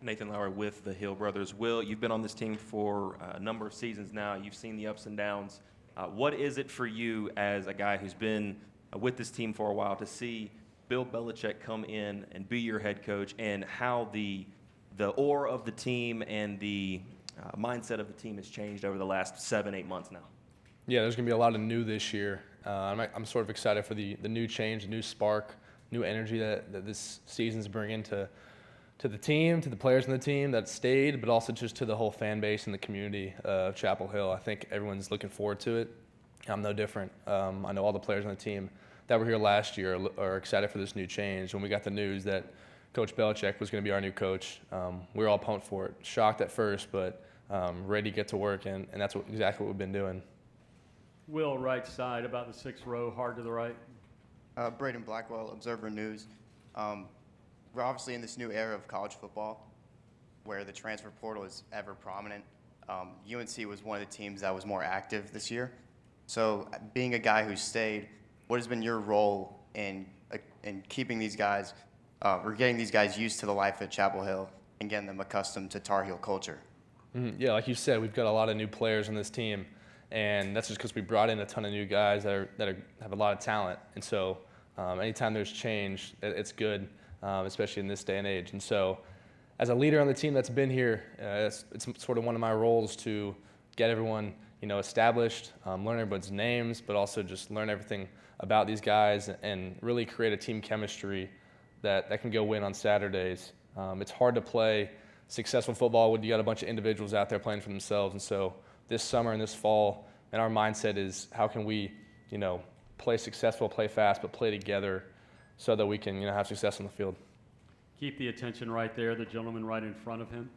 Nathan Lauer with the Hill Brothers. Will, you've been on this team for a number of seasons now. You've seen the ups and downs. What is it for you as a guy who's been with this team for a while to see Bill Belichick come in and be your head coach, and how the aura of the team and the mindset of the team has changed over the last 7-8 months now? Yeah, there's going to be a lot of new this year. I'm sort of excited for the new change, new spark, new energy that this season's bringing to the team, to the players on the team that stayed, but also just to the whole fan base and the community of Chapel Hill. I think everyone's looking forward to it. I'm no different. I know all the players on the team that were here last year are excited for this new change. When we got the news that Coach Belichick was going to be our new coach, we were all pumped for it. Shocked at first, but ready to get to work, and that's exactly what we've been doing. Will, right side, about the 6th row, hard to the right. Braden Blackwell, Observer News. We're obviously in this new era of college football where the transfer portal is ever prominent. UNC was one of the teams that was more active this year. So being a guy who stayed, what has been your role in keeping these guys, or getting these guys used to the life at Chapel Hill and getting them accustomed to Tar Heel culture? Yeah, like you said, we've got a lot of new players on this team, and that's just because we brought in a ton of new guys that have a lot of talent. And so anytime there's change, it's good, especially in this day and age. And so as a leader on the team that's been here, it's sort of one of my roles to get everyone established, learn everyone's names, but also just learn everything about these guys and really create a team chemistry that can go win on Saturdays. It's hard to play successful football when you got a bunch of individuals out there playing for themselves. And so this summer and this fall, and our mindset is how can we, play successful, play fast, but play together so that we can, have success on the field. Keep the attention right there, the gentleman right in front of him.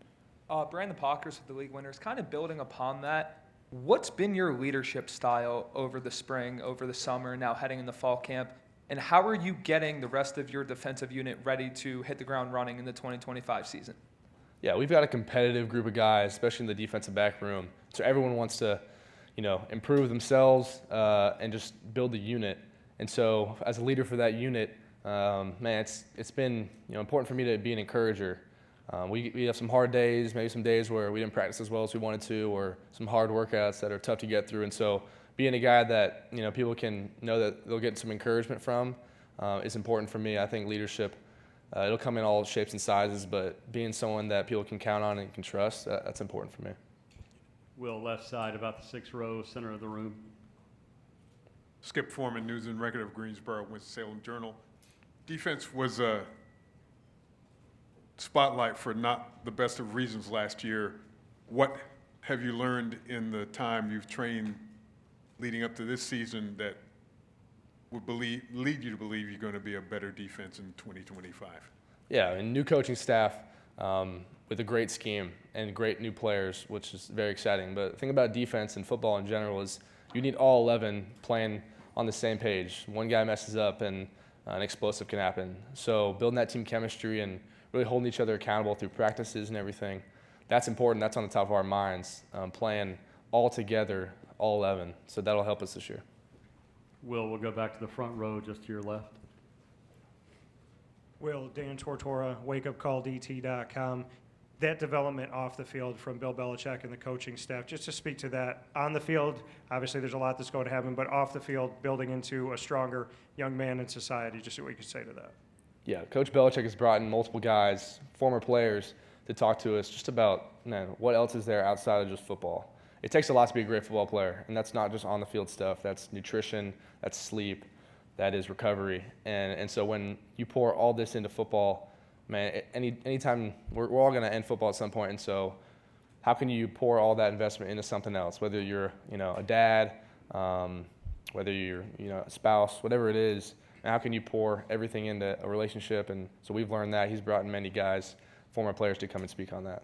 Brandon Pockers with the league winners, kind of building upon that, what's been your leadership style over the spring, over the summer, now heading in the fall camp, and how are you getting the rest of your defensive unit ready to hit the ground running in the 2025 season? Yeah, we've got a competitive group of guys, especially in the defensive back room. So everyone wants to, improve themselves and just build the unit. And so as a leader for that unit, it's been important for me to be an encourager. We have some hard days, maybe some days where we didn't practice as well as we wanted to, or some hard workouts that are tough to get through. And so being a guy that people can know that they'll get some encouragement from is important for me. I think leadership, it'll come in all shapes and sizes, but being someone that people can count on and can trust, that's important for me. Will, left side, about the 6th row, center of the room. Skip Foreman, News and Record of Greensboro, Winston-Salem Journal. Defense was a spotlight for not the best of reasons last year. What have you learned in the time you've trained leading up to this season that would lead you to believe you're going to be a better defense in 2025? Yeah, and new coaching staff with a great scheme and great new players, which is very exciting. But the thing about defense and football in general is you need all 11 playing on the same page. One guy messes up and an explosive can happen. So building that team chemistry and really holding each other accountable through practices and everything, that's important. That's on the top of our minds, playing all together, all 11. So that'll help us this year. Will, we'll go back to the front row just to your left. Will, Dan Tortora, wakeupcalldt.com. That development off the field from Bill Belichick and the coaching staff, just to speak to that. On the field, obviously there's a lot that's going to happen, but off the field, building into a stronger young man in society, just what you could say to that. Yeah, Coach Belichick has brought in multiple guys, former players, to talk to us just about what else is there outside of just football. It takes a lot to be a great football player, and that's not just on the field stuff. That's nutrition, that's sleep, that is recovery. And so when you pour all this into football, man, anytime we're all going to end football at some point, and so how can you pour all that investment into something else? Whether you're a dad, whether you're a spouse, whatever it is, how can you pour everything into a relationship? And so we've learned that. He's brought in many guys, former players, to come and speak on that.